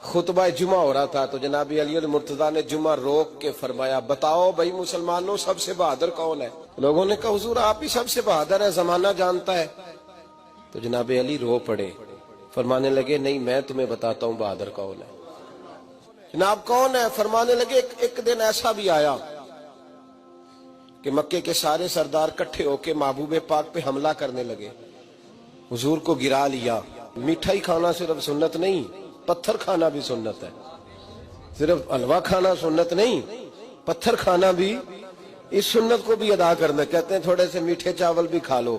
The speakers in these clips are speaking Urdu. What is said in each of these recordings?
خطبہ جمعہ ہو رہا تھا تو جناب علی المرتضیٰ نے جمعہ روک کے فرمایا بتاؤ بھائی مسلمانوں سب سے بہادر کون ہے؟ لوگوں نے کہا حضور آپ ہی سب سے بہادر ہے، زمانہ جانتا ہے۔ تو جناب علی رو پڑے، فرمانے لگے نہیں میں تمہیں بتاتا ہوں بہادر کون ہے۔ جناب کون ہے؟ فرمانے لگے ایک دن ایسا بھی آیا کہ مکے کے سارے سردار کٹھے ہو کے محبوب پاک پہ حملہ کرنے لگے، حضور کو گرا لیا۔ میٹھا ہی کھانا صرف سنت نہیں، پتھر کھانا بھی سنت ہے، صرف حلوہ کھانا سنت نہیں، پتھر کھانا بھی اس سنت کو بھی ادا کرنا۔ کہتے ہیں تھوڑے سے میٹھے چاول بھی کھا لو،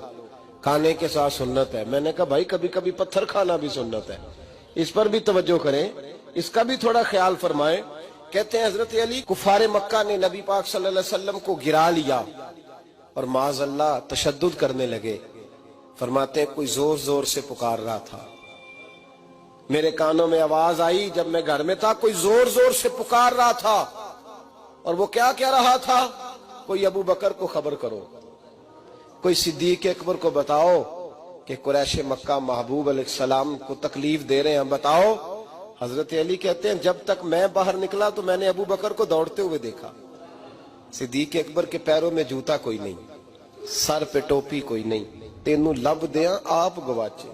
کھانے کے ساتھ سنت ہے۔ میں نے کہا بھائی کبھی کبھی پتھر کھانا بھی سنت ہے، اس پر بھی توجہ کریں، اس کا بھی تھوڑا خیال فرمائیں۔ کہتے ہیں حضرت علی کفار مکہ نے نبی پاک صلی اللہ علیہ وسلم کو گرا لیا اور معاذ اللہ تشدد کرنے لگے۔ فرماتے ہیں کوئی زور زور سے پکار رہا تھا، میرے کانوں میں آواز آئی جب میں گھر میں تھا، کوئی زور زور سے پکار رہا تھا، اور وہ کیا کہہ رہا تھا؟ کوئی ابو بکر کو خبر کرو، کوئی صدیق اکبر کو بتاؤ کہ قریش مکہ محبوب علیہ السلام کو تکلیف دے رہے ہیں، بتاؤ۔ حضرت علی کہتے ہیں جب تک میں باہر نکلا تو میں نے ابو بکر کو دوڑتے ہوئے دیکھا، صدیق اکبر کے پیروں میں جوتا کوئی نہیں، سر پہ ٹوپی کوئی نہیں، تینوں لب دیاں آپ گواچے،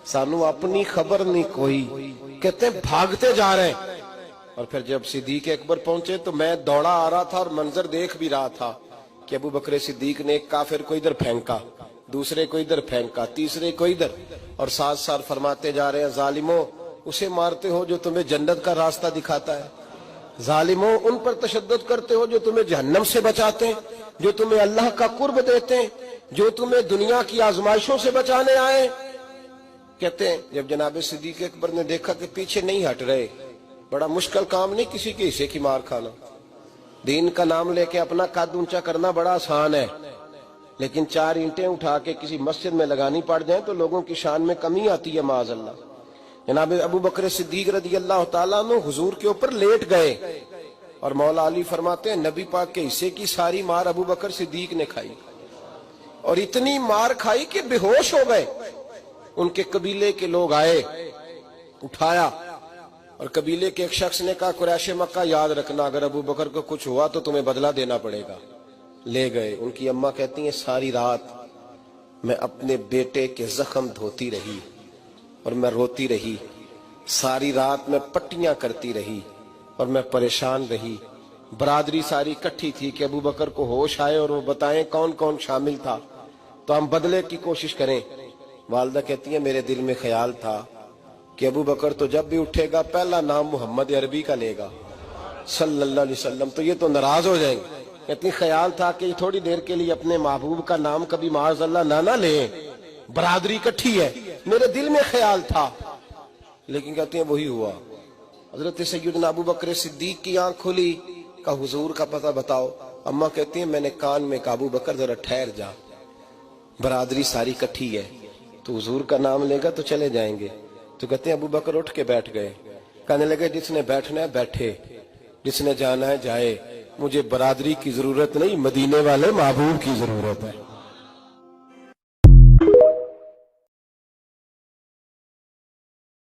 سانو اپنی خبر نہیں کوئی۔ کہتے ہیں بھاگتے جا رہے ہیں، اور پھر جب صدیق اکبر پہنچے تو میں دوڑا آ رہا تھا اور منظر دیکھ بھی رہا تھا کہ ابو بکر صدیق نے ایک کافر کو ادھر پھینکا، دوسرے کو ادھر پھینکا، تیسرے کو ادھر، اور ساتھ ساتھ فرماتے جا رہے ہیں ظالموں اسے مارتے ہو جو تمہیں جنت کا راستہ دکھاتا ہے، ظالموں ان پر تشدد کرتے ہو جو تمہیں جہنم سے بچاتے ہیں، جو تمہیں اللہ کا قرب دیتے ہیں، جو تمہیں دنیا کی آزمائشوں سے بچانے آئے۔ کہتے ہیں جب جناب صدیق اکبر نے دیکھا کہ پیچھے نہیں ہٹ رہے، بڑا مشکل کام نہیں کسی کے حصے کی مار کھانا، دین کا نام لے کے اپنا قد اونچا کرنا بڑا آسان ہے، لیکن 4 اینٹیں اٹھا کے کسی مسجد میں لگانی پڑ جائیں تو لوگوں کی شان میں کمی آتی ہے معاذ اللہ۔ جناب ابو بکر صدیق رضی اللہ تعالیٰ عنہ حضور کے اوپر لیٹ گئے، اور مولا علی فرماتے ہیں نبی پاک کے حصے کی ساری مار ابو بکر صدیق نے کھائی، اور اتنی مار کھائی کہ بے ہوش ہو گئے۔ ان کے قبیلے کے لوگ آئے، اٹھایا، اور قبیلے کے ایک شخص نے کہا قریش مکہ یاد رکھنا اگر ابو بکر کو کچھ ہوا تو تمہیں بدلہ دینا پڑے گا۔ لے گئے۔ ان کی اماں کہتی ہیں ساری رات میں اپنے بیٹے کے زخم دھوتی رہی اور میں روتی رہی، ساری رات میں پٹیاں کرتی رہی اور میں پریشان رہی۔ برادری ساری کٹھی تھی کہ ابو بکر کو ہوش آئے اور وہ بتائیں کون کون شامل تھا تو ہم بدلے کی کوشش کریں۔ والدہ کہتی ہیں میرے دل میں خیال تھا کہ ابو بکر تو جب بھی اٹھے گا پہلا نام محمد عربی کا لے گا صلی اللہ علیہ وسلم، تو یہ تو ناراض ہو جائیں گے۔ کہتی خیال تھا کہ تھوڑی دیر کے لیے اپنے محبوب کا نام کبھی معاذ اللہ نہ لیں، برادری کٹھی ہے، میرے دل میں خیال تھا، لیکن کہتے ہیں وہی ہوا۔ حضرت سیدنا ابو بکر صدیق کی آنکھ کھلی، کہا حضور کا پتہ بتاؤ۔ اماں کہتی ہیں میں نے کان میں کہا ابو بکر ذرا ٹھہر جا، برادری ساری کٹھی ہے، تو حضور کا نام لے گا تو چلے جائیں گے۔ تو کہتے ہیں ابو بکر اٹھ کے بیٹھ گئے، کہنے لگے جس نے بیٹھنا ہے بیٹھے، جس نے جانا ہے جائے، مجھے برادری کی ضرورت نہیں، مدینے والے محبوب کی ضرورت ہے۔